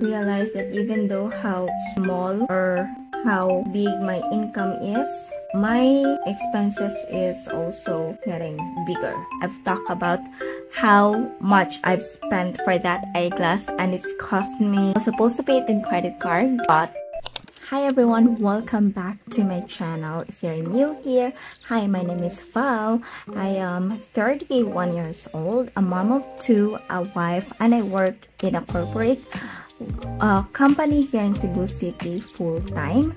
realize that even though how small or how big my income is, my expenses is also getting bigger. I've talked about how much I've spent for that eyeglass, and it's cost me, I was supposed to pay it in credit card, but hi everyone, welcome back to my channel. If you're new here, hi, my name is Val. I am 31 years old, a mom of two, a wife, and I work in a corporate company here in Cebu City full-time.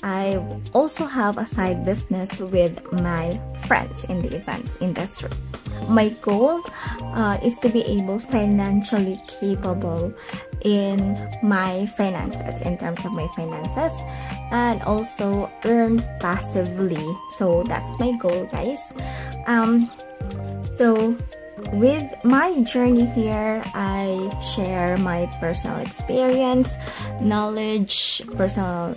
I also have a side business with my friends in the events industry. My goal is to be able financially capable in my finances, in terms of my finances, and also earn passively. So that's my goal, guys. So with my journey here, I share my personal experience, knowledge, personal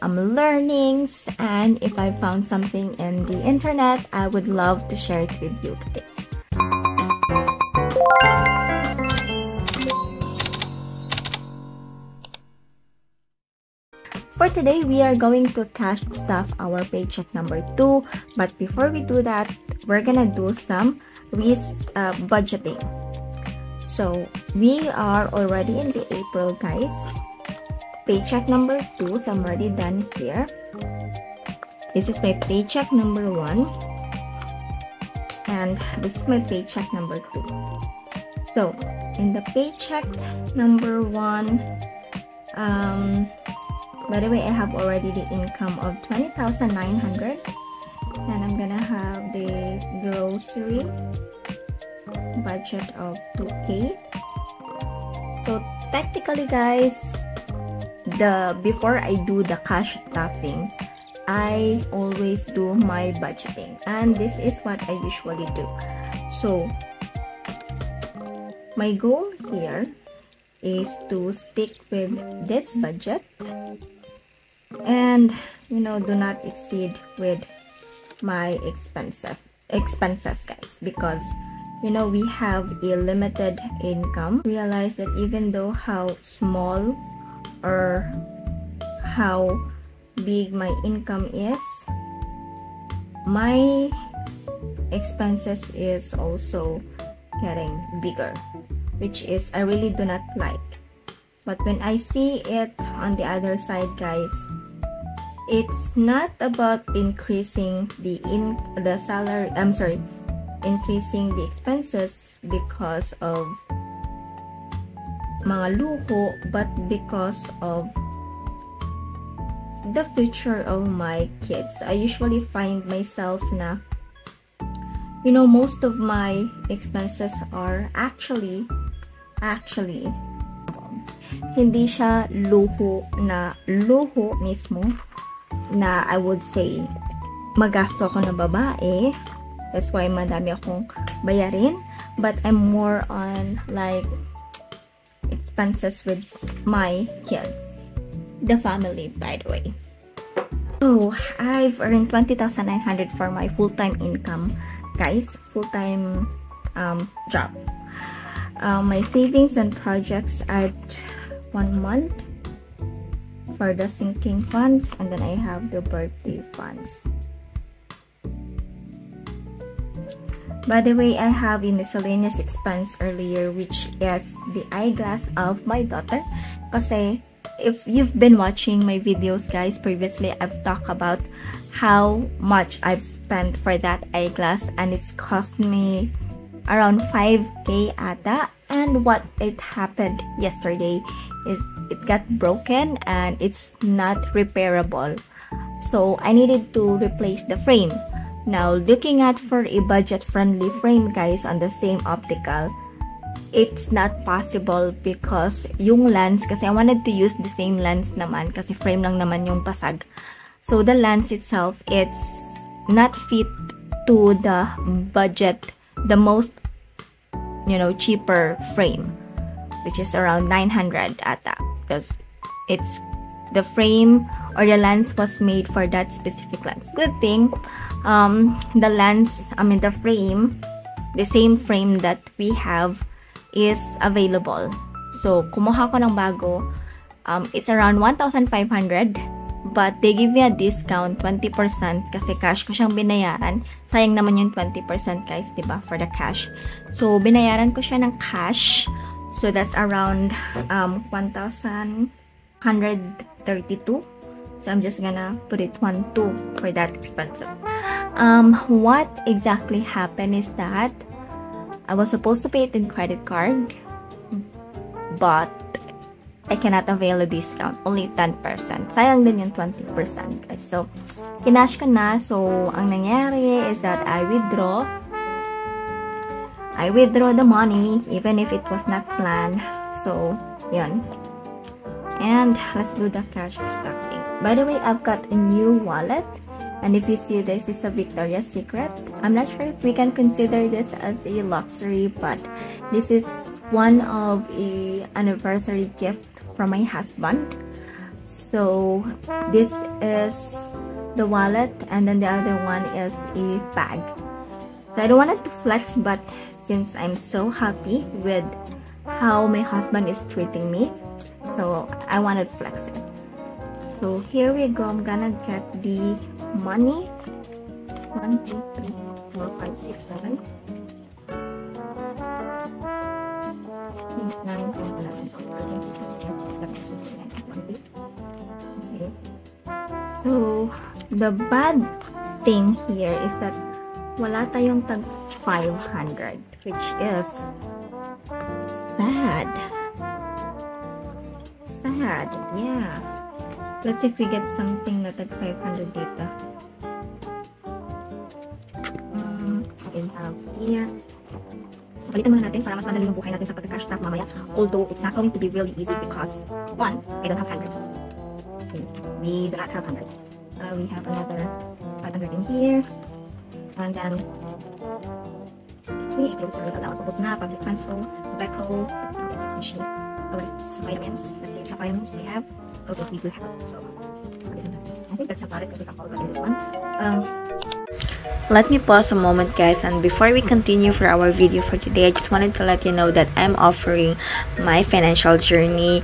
learnings, and if I found something in the internet, I would love to share it with you guys. For today, we are going to cash stuff our paycheck number 2, but before we do that, we're gonna do some budgeting. So we are already in the April, guys. Paycheck number 2, so I'm already done here. This is my paycheck number 1, and this is my paycheck number 2. So in the paycheck number 1, by the way, I have already the income of 20,900, and I'm gonna have the grocery budget of 2K. So technically, guys, before I do the cash stuffing, I always do my budgeting, and this is what I usually do. So my goal here is to stick with this budget and do not exceed with my expenses, guys, because we have a limited income. Realize that even though how small or how big my income is, my expenses is also getting bigger, which is I really do not like. But when I see it on the other side, guys, it's not about increasing increasing the expenses because of mga luho, but because of the future of my kids. I usually find myself na most of my expenses are actually hindi siya luho mismo na I would say magasto ako na babae. That's why madami akong bayarin, but I'm more on like expenses with my kids, the family, by the way. So I've earned 20,900 for my full-time income, guys, full-time job. My savings and projects at 1 month for the sinking funds, and then I have the birthday funds. By the way, I have a miscellaneous expense earlier, which is the eyeglass of my daughter. Kasi if you've been watching my videos, guys, previously I've talked about how much I've spent for that eyeglass, and it's cost me around 5K ata. And what it happened yesterday is it got broken and it's not repairable. So I needed to replace the frame. Now, looking at for a budget-friendly frame, guys, on the same optical, it's not possible because yung lens, kasi I wanted to use the same lens naman kasi frame lang naman yung pasag. So the lens itself, it's not fit to the budget, the most cheaper frame, which is around 900 ata, because it's the frame or the lens was made for that specific lens. Good thing the frame, the same frame that we have is available. So, kumuha ko ng bago. It's around 1,500. But they give me a discount, 20% kasi cash ko siyang binayaran. Sayang naman yung 20% guys, diba? For the cash. So, binayaran ko siya ng cash. So, that's around 1,132. So, I'm just gonna put it 1,2 for that expenses. What exactly happened is that I was supposed to pay it in credit card, but I cannot avail a discount. Only 10%. Sayang din yung 20%, guys. So, kinash ko na. So, ang nangyari is that I withdraw the money even if it was not planned. So, yun. And let's do the cash stuffing. By the way, I've got a new wallet. And if you see this, it's a Victoria's Secret. I'm not sure if we can consider this as a luxury, but this is one of a anniversary gift from my husband. So this is the wallet, and then the other one is a bag. So I don't want it to flex, but since I'm so happy with how my husband is treating me, so I wanted to flex it. So here we go. I'm gonna get the money. 1, 2, 3, 4, 5, 6, 7. 9, 10, 11, 12, 13, 14, 15, 16, 17, 18, 19, 20. Okay. So the bad thing here is that wala tayong tag 500, which is sad. Sad, yeah. Let's see if we get something na tag 500 dito. We have here. Palitan muna natin para mas madali yung buhay natin sa pagka-cash stuff mamaya. Although it's not going to be really easy because, one, I don't have hundreds. Okay. We do not have hundreds. We have another 500 in here. And then, we include service allowance. Tapos na, public transport, tobacco, execution, vitamins. Let's see, sa vitamins we have. Okay, we do have. So, I think that's about it. We can follow in this one. Let me pause a moment, guys, and before we continue for our video for today, I just wanted to let you know that I'm offering my financial journey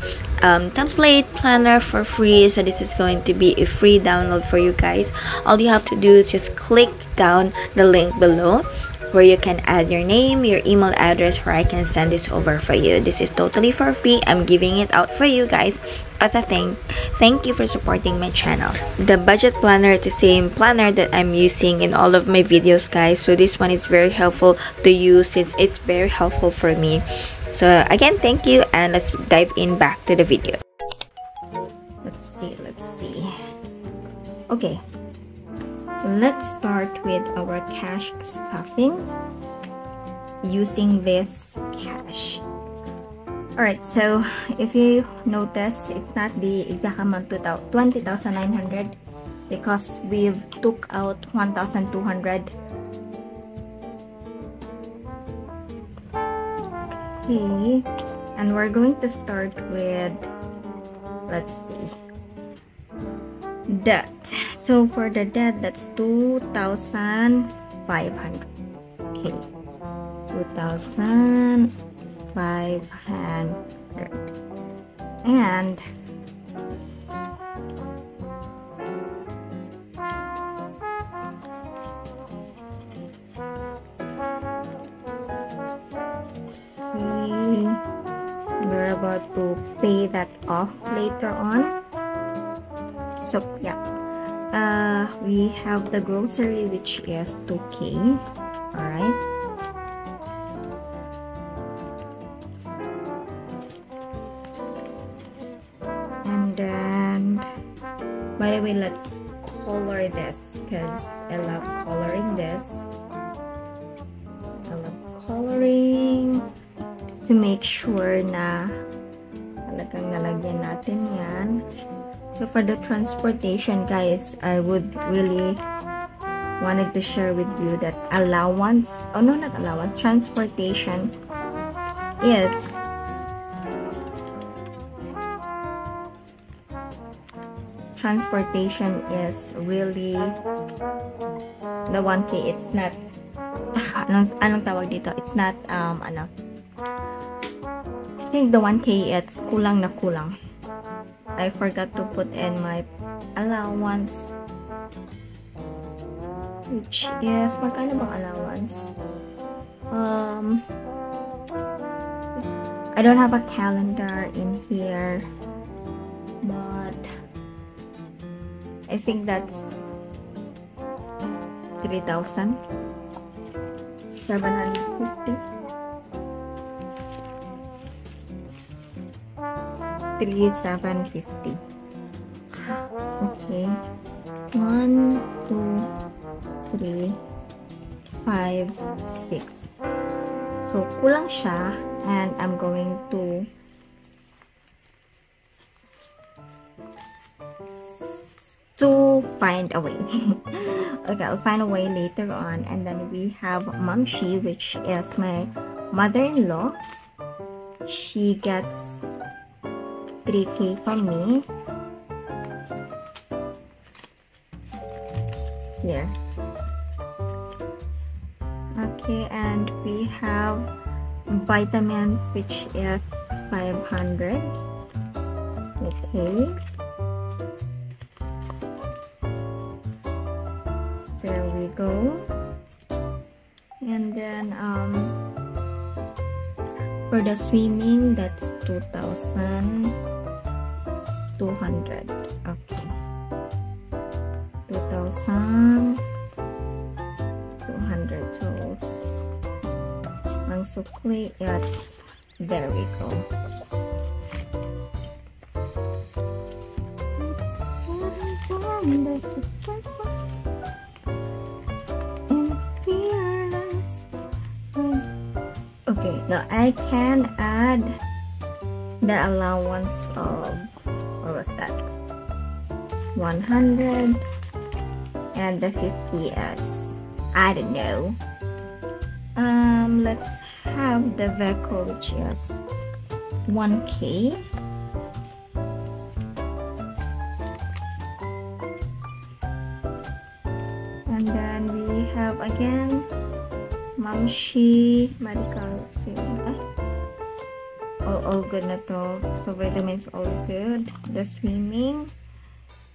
template planner for free. So this is going to be a free download for you guys. All you have to do is just click down the link below where you can add your name, your email address, where I can send this over for you. This is totally for free. I'm giving it out for you guys as a thank you for supporting my channel. The budget planner is the same planner that I'm using in all of my videos, guys. So this one is very helpful to use since it's very helpful for me. So again, thank you, and let's dive in back to the video. Let's see. Okay. Let's start with our cash stuffing using this cash. Alright, so if you notice, it's not the exact amount, 20,900, because we've took out 1,200. Okay, and we're going to start with, let's see, debt. So for the debt, that's 2,500. Okay, 2,500. And we're about to pay that off later on. So yeah, we have the grocery, which is 2K. All right. And then, by the way, let's color this because I love coloring this. I love coloring to make sure na talagang nalagyan natin yan. So for the transportation, guys, I would really wanted to share with you that allowance, oh no, not allowance, transportation is really the 1K. It's not anong tawag dito, it's not I think the 1K it's kulang na kulang. I forgot to put in my allowance, which is, magkano bang allowance? I don't have a calendar in here, but I think that's 3,750. 3,750. Okay. 1, 2, 3, 5, 6. So, kulang siya, and I'm going to find a way. Okay, I'll find a way later on. And then we have Mamshi, which is my mother-in-law. She gets 3K from me. Here. Okay, and we have vitamins, which is 500. Okay. There we go. And then for the swimming, that's 2,200. Okay. 2,200. So ang sukli, it's, there we go. Okay, now I can add the allowance of, what was that? 100 and the 50s. I don't know. Let's have the vehicle, which is 1K. And then we have again Mamshi medical. All good na to. So vitamins all good. The swimming,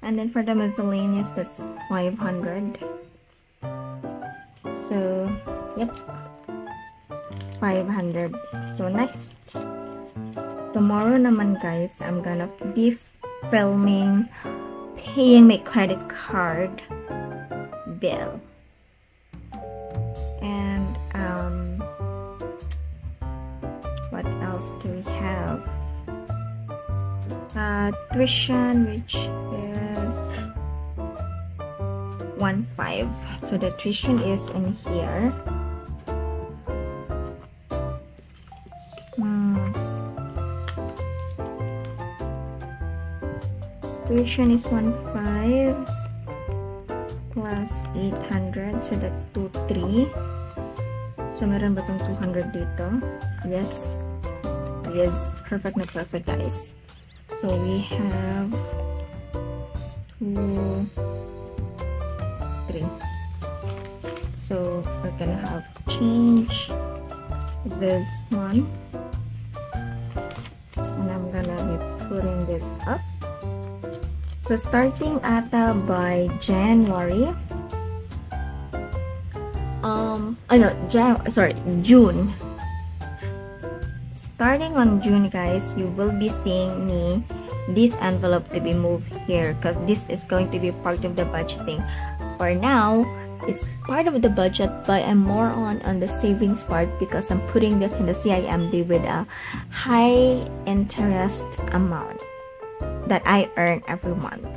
and then for the miscellaneous, that's 500. So yep, 500. So next, tomorrow naman guys, I'm gonna be filming paying my credit card bill. And what else do we have? Tuition, which is 1.5. So the tuition is in here. Tuition is 1.5 plus 800, so that's 2.3. So meron ba tong 200 dito? Yes, perfect na perfect guys. So we have 2, 3. So we're gonna have change this one, and I'm gonna be putting this up. So starting ata by January, June. Starting on June guys, you will be seeing me this envelope to be moved here, because this is going to be part of the budgeting. For now, it's part of the budget, but I'm more on the savings part, because I'm putting this in the CIMB with a high interest amount that I earn every month.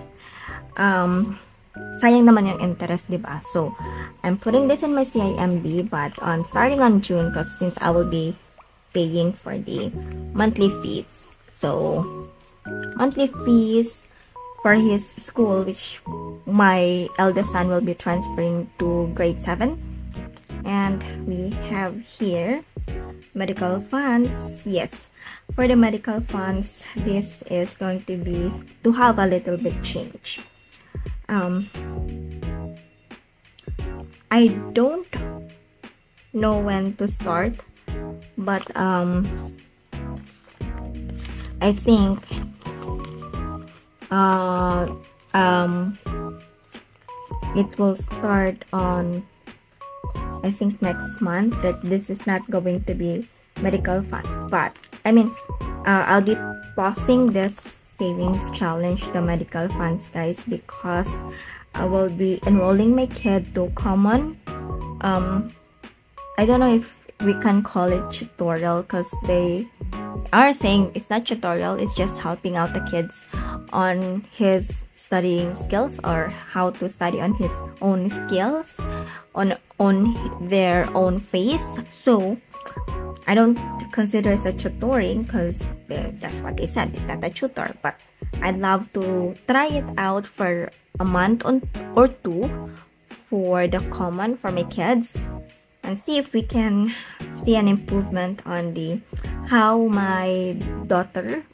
Sayang naman yung interest, diba? So I'm putting this in my CIMB, but starting on June, because since I will be paying for the monthly fees, so monthly fees for his school, which my eldest son will be transferring to grade 7. And we have here medical funds. Yes, for the medical funds, this is going to be to have a little bit change. I don't know when to start, but I think it will start on, I think, next month, that this is not going to be medical funds. But I mean, I'll be pausing this savings challenge, the medical funds, guys, because I will be enrolling my kid to common, I don't know if we can call it tutorial, because they are saying it's not tutorial, it's just helping out the kids on his studying skills, or how to study on his own skills, on their own pace. So I don't consider it a tutoring, because that's what they said, it's not a tutor. But I'd love to try it out for a month or two for the common for my kids, and see if we can see an improvement on the how my daughter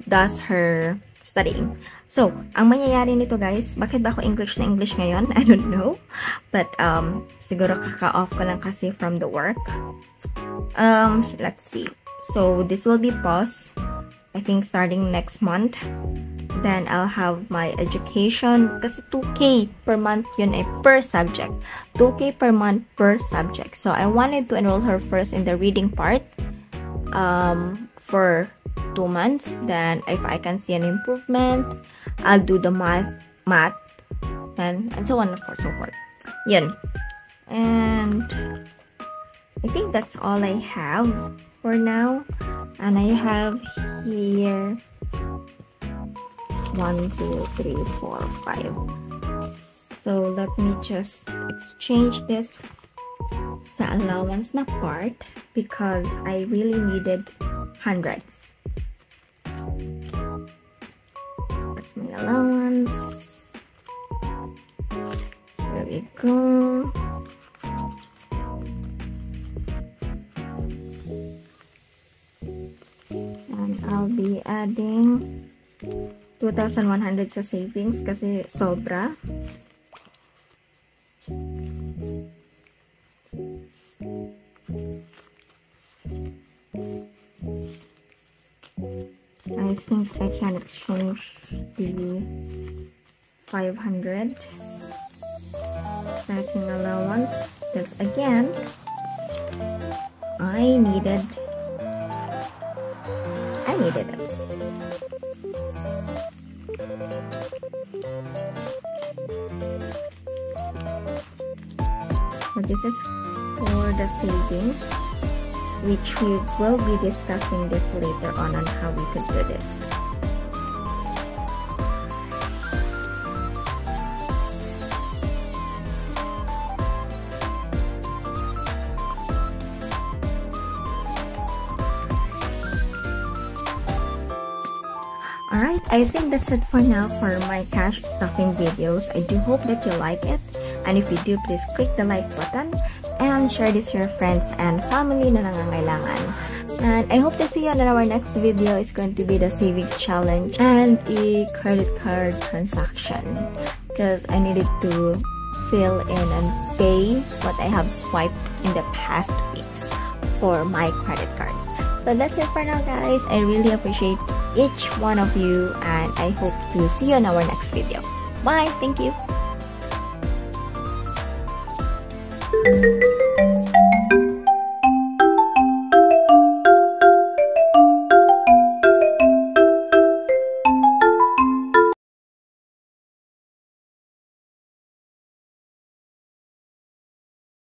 does her studying. So, ang mangyayari nito, guys, bakit ba ako English na English ngayon? I don't know. But, siguro kaka-off ko lang kasi from the work. Let's see. So, this will be paused, I think, starting next month. Then, I'll have my education. Kasi 2K per month yun per subject. 2K per month per subject. So, I wanted to enroll her first in the reading part for 2 months. Then, if I can see an improvement, I'll do the math, and so on and so forth. Yun. And I think that's all I have for now. And I have here 1, 2, 3, 4, 5. So let me just exchange this sa allowance na part, because I really needed hundreds. That's my allowance. There we go. And I'll be adding 2,100 sa savings kasi sobra. I think I can exchange the 500 second allowance, because again, I needed it. So this is for the savings, which we will be discussing this later on how we could do this. Alright, I think that's it for now for my cash stuffing videos. I do hope that you like it. And if you do, please click the like button and share this to your friends and family na nangangailangan. And I hope to see you on our next video. It's going to be the savings challenge and a credit card transaction, because I needed to fill in and pay what I have swiped in the past weeks for my credit card. So that's it for now, guys. I really appreciate each one of you, and I hope to see you in our next video. Bye. Thank you.